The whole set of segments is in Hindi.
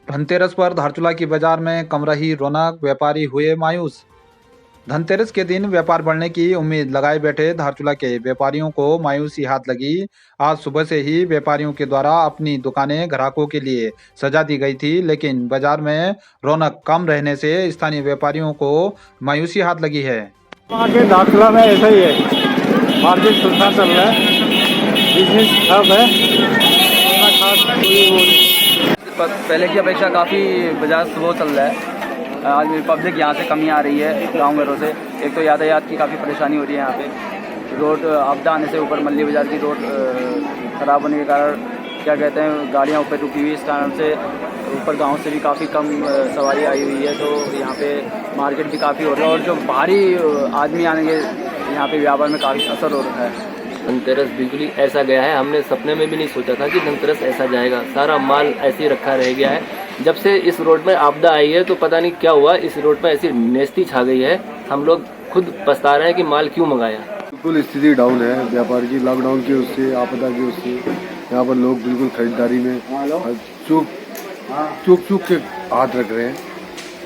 धनतेरस पर धारचूला की बाजार में कम रही रौनक, व्यापारी हुए मायूस। धनतेरस के दिन व्यापार बढ़ने की उम्मीद लगाए बैठे धारचूला के व्यापारियों को मायूसी हाथ लगी। आज सुबह से ही व्यापारियों के द्वारा अपनी दुकानें ग्राहकों के लिए सजा दी गई थी, लेकिन बाजार में रौनक कम रहने से स्थानीय व्यापारियों को मायूसी हाथ लगी है। मार्केट धारचूला में ऐसा ही है, मार्केट सुनसान चल रहा है, बिजनेस ठप है, इतना खास कोई वो नहीं। पहले की अपेक्षा काफ़ी बाजार स्लो चल रहा है। आज पब्लिक यहाँ से कमी आ रही है गांव घरों से। एक तो यातायात की काफ़ी परेशानी हो रही है यहाँ पे। रोड आपदा आने से ऊपर मल्ली बाज़ार की रोड ख़राब होने के कारण क्या कहते हैं गाड़ियाँ ऊपर रुकी हुई, इस कारण से ऊपर गांव से भी काफ़ी कम सवारी आई हुई है, तो यहाँ पे मार्केट भी काफ़ी हो रहा है और जो बाहरी आदमी आने के यहाँ पे व्यापार में काफ़ी असर हो रहा है। धनतेरस बिल्कुल ही ऐसा गया है, हमने सपने में भी नहीं सोचा था कि धनतेरस ऐसा जाएगा। सारा माल ऐसे ही रखा रह गया है। जब से इस रोड में आपदा आई है तो पता नहीं क्या हुआ, इस रोड पर ऐसी नेस्ती छा गई है, हम लोग खुद पछता रहे हैं कि माल क्यों मंगाया। बिल्कुल स्थिति डाउन है व्यापार की, लॉकडाउन की उससे, आपदा की उससे। यहाँ पर लोग बिल्कुल खरीदारी में चूक के हाथ रख रहे हैं,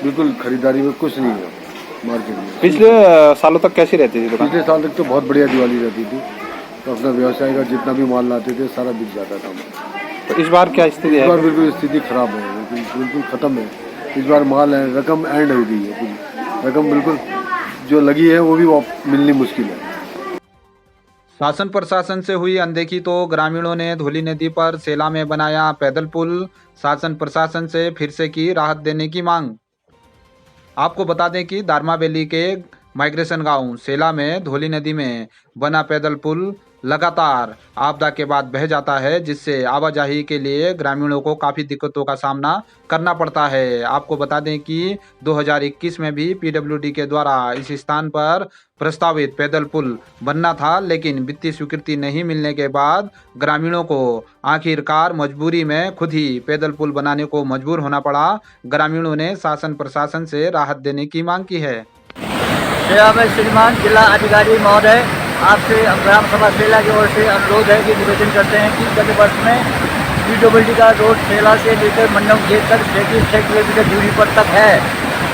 बिल्कुल खरीदारी में कुछ नहीं है मार्केट में। पिछले सालों तक कैसी रहती थी दुकान? पिछले साल तक तो बहुत बढ़िया दिवाली रहती थी, तो अपना व्यवसाय का जितना भी माल लाते थे सारा बिक जाता था। तो इस बार क्या स्थिति है? इस बार बिल्कुल स्थिति खराब है, बिल्कुल खत्म है। इस बार माल है, रकम एंड हो गई है पूरी, रकम बिल्कुल जो लगी है वो भी मिलनी मुश्किल है। शासन प्रशासन से हुई अनदेखी तो ग्रामीणों ने धौली नदी पर सेला में बनाया पैदल पुल। शासन प्रशासन से फिर से की राहत देने की मांग। आपको बता दें कि दारमा वैली के माइग्रेशन गांव सेला में धौली नदी में बना पैदल पुल लगातार आपदा के बाद बह जाता है, जिससे आवाजाही के लिए ग्रामीणों को काफ़ी दिक्कतों का सामना करना पड़ता है। आपको बता दें कि 2021 में भी पीडब्ल्यूडी के द्वारा इस स्थान पर प्रस्तावित पैदल पुल बनना था, लेकिन वित्तीय स्वीकृति नहीं मिलने के बाद ग्रामीणों को आखिरकार मजबूरी में खुद ही पैदल पुल बनाने को मजबूर होना पड़ा। ग्रामीणों ने शासन प्रशासन से राहत देने की मांग की है। श्रीमान जिला अधिकारी महोदय, आपसे ग्राम सभा सेला की ओर से अनुरोध है कि निवेदन करते हैं कि गत वर्ष में पीडब्ल्यूडी का रोड सेला से लेकर मंडम गेट तक 6 किलोमीटर दूरी पर तक है।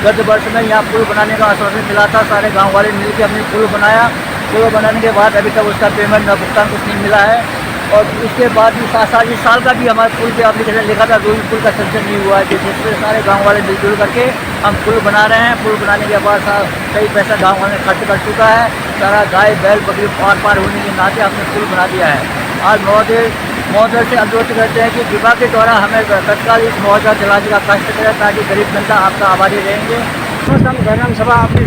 गत वर्ष में यहाँ पुल बनाने का आश्वासन मिला था, सारे गांव वाले मिलकर हमने पुल बनाया। पुल बनाने के बाद अभी तक उसका पेमेंट न भुगतान कुछ नहीं मिला है, और उसके बाद भी इस साल का भी हमारे पुल पे एप्लीकेशन लिखा था, वो भी पुल का सेंक्शन नहीं हुआ है, जिससे सारे गांव वाले मिलजुल करके हम पुल बना रहे हैं। पुल बनाने के बाद कई पैसा गांव वाले खर्च कर चुका है, सारा गाय बैल बकरी पार होने के नाते हमने पुल बना दिया है। आज महोदय से अनुरोध करते हैं कि विभाग के द्वारा हमें तत्काल इस मुआवजा दिलाने का कष्ट करें, ताकि गरीब जनता आपका आभारी रहेंगे। हम ग्राम सभा अपने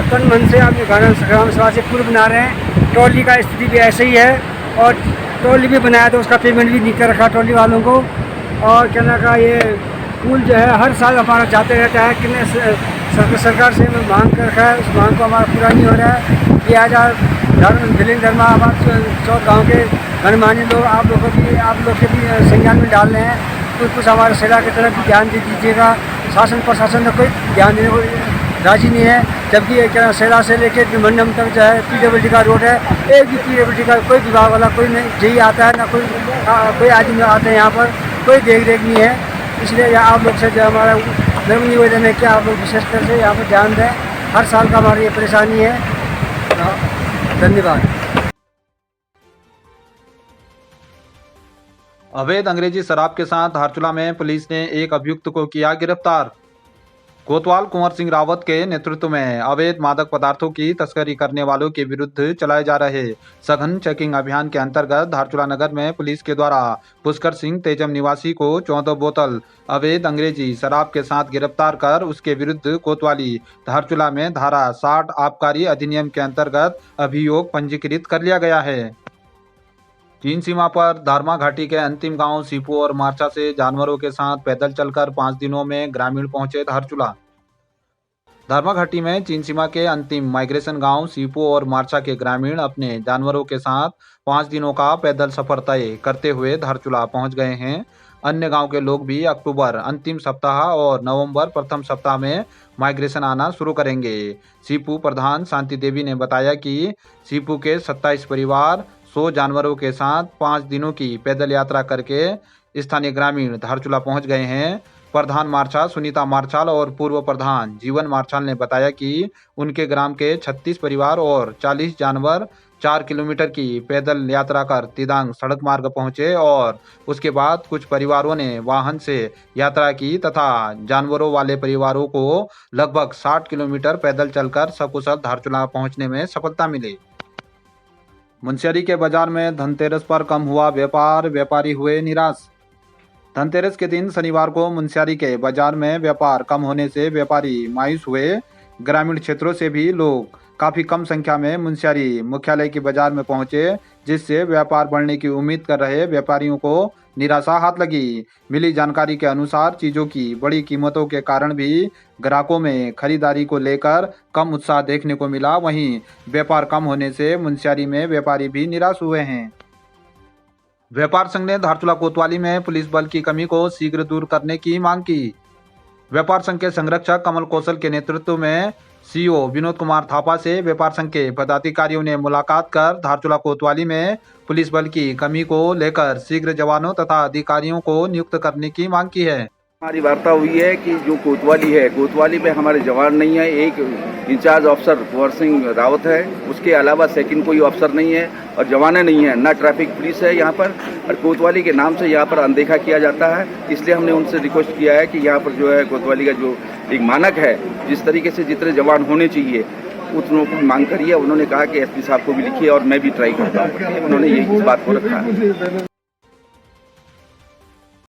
तन मन से अपने ग्राम सभा से पुल बना रहे हैं। ट्रॉली का स्थिति भी ऐसे ही है, और ट्रॉली भी बनाया तो उसका पेमेंट भी नहीं कर रखा ट्रॉली वालों को। और कहना का ये पुल जो है हर साल हमारा जाते रहता है, कितने सरकार से हमें मांग कर रखा है, उस मांग को हमारा पूरा नहीं हो रहा है। कि आज फिलिंग धर्मा हमारे 100 गाँव के गणमान्य लोग आप लोग के भी संज्ञान में डाल रहे हैं। कुछ हमारे सेला की तरफ भी ध्यान दे दीजिएगा। शासन प्रशासन का कोई ध्यान देने को राजी नहीं है, जबकि क्या सेला से लेकर मंडम तक जो है पीडब्ल्यूडी का रोड है। एक भी पीडब्ल्यूडी का कोई विभाग वाला कोई नहीं यही आता है, ना कोई आदमी आते हैं यहाँ पर, कोई देख रेख नहीं है। इसलिए आप लोग से जो हमारा निवेदन है कि आप लोग विशेषकर से यहाँ पर ध्यान दें। हर साल का हमारी ये परेशानी है। धन्यवाद। अवैध अंग्रेजी शराब के साथ धारचूला में पुलिस ने एक अभियुक्त को किया गिरफ्तार। कोतवाल कुंवर सिंह रावत के नेतृत्व में अवैध मादक पदार्थों की तस्करी करने वालों के विरुद्ध चलाए जा रहे सघन चेकिंग अभियान के अंतर्गत धारचूला नगर में पुलिस के द्वारा पुष्कर सिंह तेजम निवासी को 14 बोतल अवैध अंग्रेजी शराब के साथ गिरफ्तार कर उसके विरुद्ध कोतवाली धारचूला में धारा 60 आबकारी अधिनियम के अंतर्गत अभियोग पंजीकृत कर लिया गया है। चीन सीमा पर दारमा घाटी के अंतिम गांव सीपू और मार्चा से जानवरों के साथ पैदल चलकर 5 दिनों में ग्रामीण पहुंचे धारचूला। दारमा घाटी में चीन सीमा के अंतिम माइग्रेशन गांव सीपू और मार्चा के ग्रामीण अपने जानवरों के साथ 5 दिनों का पैदल सफर तय करते हुए धारचूला पहुंच गए हैं। अन्य गांव के लोग भी अक्टूबर अंतिम सप्ताह और नवंबर प्रथम सप्ताह में माइग्रेशन आना शुरू करेंगे। सीपू प्रधान शांति देवी ने बताया कि सीपू के 27 परिवार 100 जानवरों के साथ 5 दिनों की पैदल यात्रा करके स्थानीय ग्रामीण धारचूला पहुंच गए हैं। प्रधान मार्शाल सुनीता मार्शाल और पूर्व प्रधान जीवन मार्शाल ने बताया कि उनके ग्राम के 36 परिवार और 40 जानवर 4 किलोमीटर की पैदल यात्रा कर तिदांग सड़क मार्ग पहुंचे और उसके बाद कुछ परिवारों ने वाहन से यात्रा की तथा जानवरों वाले परिवारों को लगभग 60 किलोमीटर पैदल चलकर सकुशल धारचूला पहुंचने में सफलता मिली। मुनस्यारी के बाजार में धनतेरस पर कम हुआ व्यापार, व्यापारी हुए निराश। धनतेरस के दिन शनिवार को मुनस्यारी के बाजार में व्यापार कम होने से व्यापारी मायूस हुए। ग्रामीण क्षेत्रों से भी लोग काफी कम संख्या में मुनस्यारी मुख्यालय के बाजार में पहुंचे, जिससे व्यापार बढ़ने की उम्मीद कर रहे व्यापारियों को निराशा हाथ लगी। मिली जानकारी के अनुसार चीजों की बड़ी कीमतों के कारण भी ग्राहकों में खरीदारी को लेकर कम उत्साह देखने को मिला। वहीं व्यापार कम होने से मुनस्यारी में व्यापारी भी निराश हुए हैं। व्यापार संघ ने धारचूला कोतवाली में पुलिस बल की कमी को शीघ्र दूर करने की मांग की। व्यापार संघ के संरक्षक कमल कौशल के नेतृत्व में सीईओ विनोद कुमार थापा से व्यापार संघ के पदाधिकारियों ने मुलाकात कर धारचूला कोतवाली में पुलिस बल की कमी को लेकर शीघ्र जवानों तथा अधिकारियों को नियुक्त करने की मांग की है। हमारी वार्ता हुई है कि जो कोतवाली है, कोतवाली में हमारे जवान नहीं है। एक इंचार्ज अफसर कुंवर सिंह रावत है, उसके अलावा सेकंड कोई अफसर नहीं है और जवानें नहीं है, ना ट्रैफिक पुलिस है यहाँ पर। और कोतवाली के नाम से यहाँ पर अनदेखा किया जाता है। इसलिए हमने उनसे रिक्वेस्ट किया है कि यहाँ पर जो है कोतवाली का जो एक मानक है, जिस तरीके से जितने जवान होने चाहिए उतनों की मांग करिए। उन्होंने कहा कि एसपी साहब को भी लिखिए और मैं भी ट्राई करता हूँ। उन्होंने यही इस बात को रखा है।